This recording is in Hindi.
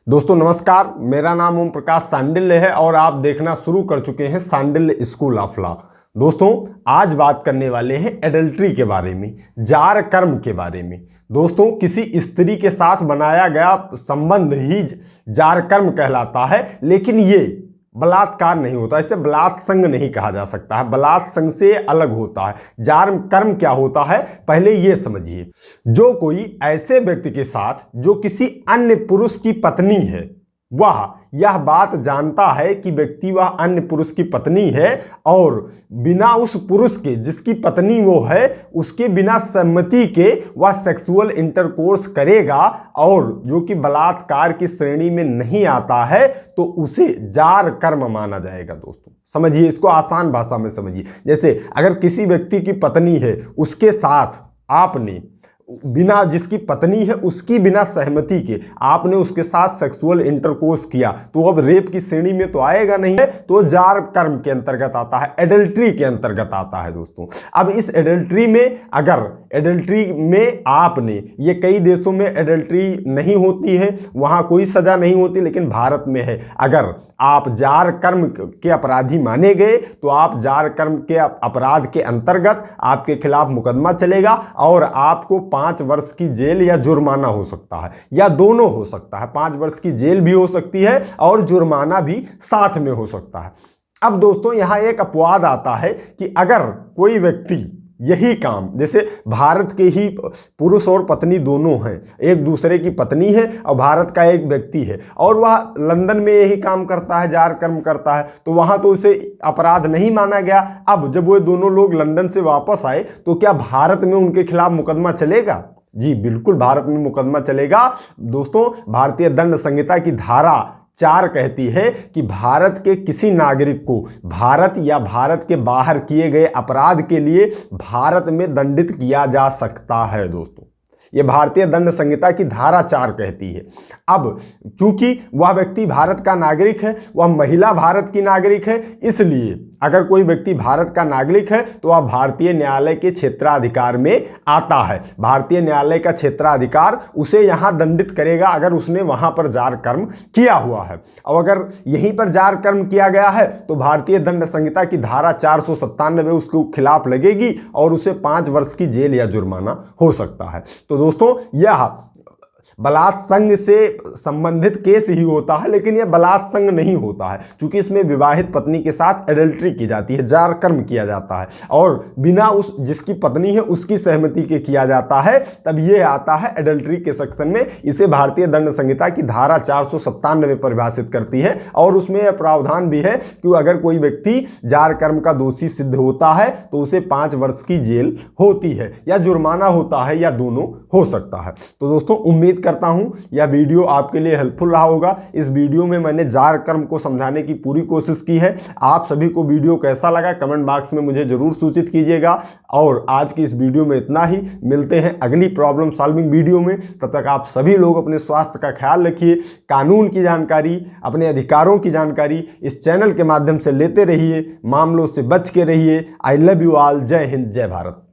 दोस्तों नमस्कार, मेरा नाम ओम प्रकाश सांडिल्य है और आप देखना शुरू कर चुके हैं सांडिल्य स्कूल ऑफ लॉ। दोस्तों आज बात करने वाले हैं एडल्ट्री के बारे में, जार कर्म के बारे में। दोस्तों किसी स्त्री के साथ बनाया गया संबंध ही जार कर्म कहलाता है, लेकिन ये बलात्कार नहीं होता, इसे बलात्संग नहीं कहा जा सकता है, बलात्संग से अलग होता है। जार कर्म क्या होता है पहले ये समझिए। जो कोई ऐसे व्यक्ति के साथ जो किसी अन्य पुरुष की पत्नी है, वह यह बात जानता है कि व्यक्ति वह अन्य पुरुष की पत्नी है और बिना उस पुरुष के जिसकी पत्नी वो है उसके बिना सहमति के वह सेक्सुअल इंटरकोर्स करेगा और जो कि बलात्कार की श्रेणी में नहीं आता है, तो उसे जार कर्म माना जाएगा। दोस्तों समझिए, इसको आसान भाषा में समझिए। जैसे अगर किसी व्यक्ति की पत्नी है, उसके साथ आपने बिना, जिसकी पत्नी है उसकी बिना सहमति के आपने उसके साथ सेक्सुअल इंटरकोर्स किया, तो अब रेप की श्रेणी में तो आएगा नहीं है, तो जार कर्म के अंतर्गत आता है, एडल्ट्री के अंतर्गत आता है। दोस्तों अब इस एडल्ट्री में, अगर एडल्ट्री में आपने, ये कई देशों में एडल्ट्री नहीं होती है, वहां कोई सजा नहीं होती, लेकिन भारत में है। अगर आप जार कर्म के अपराधी माने गए तो आप जार कर्म के अपराध के अंतर्गत आपके खिलाफ मुकदमा चलेगा और आपको 5 वर्ष की जेल या जुर्माना हो सकता है, या दोनों हो सकता है। 5 वर्ष की जेल भी हो सकती है और जुर्माना भी साथ में हो सकता है। अब दोस्तों यहां एक अपवाद आता है कि अगर कोई व्यक्ति यही काम, जैसे भारत के ही पुरुष और पत्नी दोनों हैं, एक दूसरे की पत्नी है और भारत का एक व्यक्ति है और वह लंदन में यही काम करता है, जार कर्म करता है, तो वहां तो उसे अपराध नहीं माना गया। अब जब वो दोनों लोग लंदन से वापस आए तो क्या भारत में उनके खिलाफ मुकदमा चलेगा? जी बिल्कुल, भारत में मुकदमा चलेगा। दोस्तों भारतीय दंड संहिता की धारा 4 कहती है कि भारत के किसी नागरिक को भारत या भारत के बाहर किए गए अपराध के लिए भारत में दंडित किया जा सकता है। दोस्तों ये भारतीय दंड संहिता की धारा 4 कहती है। अब चूंकि वह व्यक्ति भारत का नागरिक है, वह महिला भारत की नागरिक है, इसलिए अगर कोई व्यक्ति भारत का नागरिक है तो वह भारतीय न्यायालय के क्षेत्राधिकार में आता है। भारतीय न्यायालय का क्षेत्राधिकार उसे यहां दंडित करेगा अगर उसने वहां पर जार कर्म किया हुआ है। और अगर यहीं पर जार कर्म किया गया है तो भारतीय दंड संहिता की धारा 497 उसके खिलाफ लगेगी और उसे 5 वर्ष की जेल या जुर्माना हो सकता है। तो दोस्तों यह बलात्संग से संबंधित केस ही होता है, लेकिन यह बलात्संग नहीं होता है, क्योंकि इसमें विवाहित पत्नी के साथ एडल्ट्री की जाती है, जार कर्म किया जाता है और बिना उस जिसकी पत्नी है उसकी सहमति के किया जाता है, तब यह आता है एडल्ट्री के सेक्शन में। इसे भारतीय दंड संहिता की धारा 497 परिभाषित करती है और उसमें यह प्रावधान भी है कि अगर कोई व्यक्ति जार कर्म का दोषी सिद्ध होता है तो उसे 5 वर्ष की जेल होती है या जुर्माना होता है या दोनों हो सकता है। तो दोस्तों उम्मीद करता हूं यह वीडियो आपके लिए हेल्पफुल रहा होगा। इस वीडियो में मैंने जार कर्म को समझाने की पूरी कोशिश की है। आप सभी को वीडियो कैसा लगा कमेंट बॉक्स में मुझे जरूर सूचित कीजिएगा। और आज की इस वीडियो में इतना ही, मिलते हैं अगली प्रॉब्लम सॉल्विंग वीडियो में। तब तक आप सभी लोग अपने स्वास्थ्य का ख्याल रखिए, कानून की जानकारी, अपने अधिकारों की जानकारी इस चैनल के माध्यम से लेते रहिए, मामलों से बच के रहिए। I love you all. जय हिंद, जय भारत।